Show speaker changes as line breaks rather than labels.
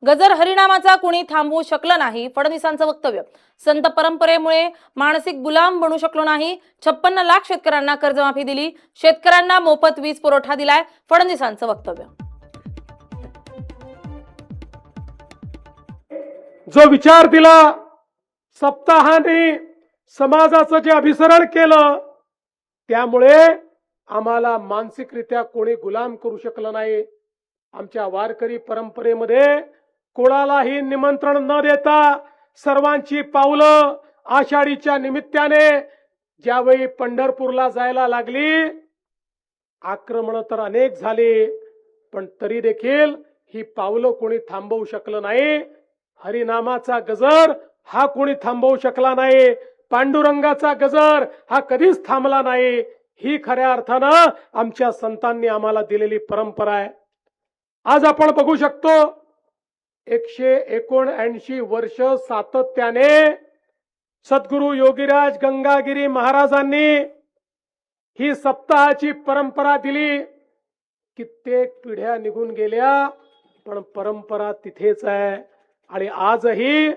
गजर हरिनामाचा कुणी थांबवू शकलं नाही, फडणवीसांचं वक्तव्य. संत परंपरेमुळे मानसिक गुलाम बनू शकलो नाही. 56 लाख शेतकऱ्यांना कर्जमाफी दिली, शेतकऱ्यांना मोफत वीज पुरवठा दिलाय, फडणवीसांचं वक्तव्य.
जो विचार दिला, सप्ताहाने समाजाचं जे अभिसरण केलं, त्यामुळे आम्हाला मानसिकरित्या कोणी गुलाम करू शकलं नाही. आमच्या वारकरी परंपरेमध्ये कोणालाही निमंत्रण न देता सर्वांची पावलं आषाढीच्या निमित्ताने ज्यावेळी पंढरपूरला जायला लागली, आक्रमण तर अनेक झाली, पण तरी देखील ही पावलं कोणी थांबवू शकलं नाही. हरिनामाचा गजर हा कोणी थांबवू शकला नाही. पांडुरंगाचा गजर हा कधीच थांबला नाही. ही खऱ्या अर्थानं आमच्या संतांनी आम्हाला दिलेली परंपरा आहे. आज आपण बघू शकतो 179 वर्ष सातत्याने सद्गुरु योगीराज गंगागिरी महाराजांनी ही सप्ताहाची परंपरा दिली. कित्येक पिढ्या निघून गेल्या, पण परंपरा तिथेच आहे. आणि आजही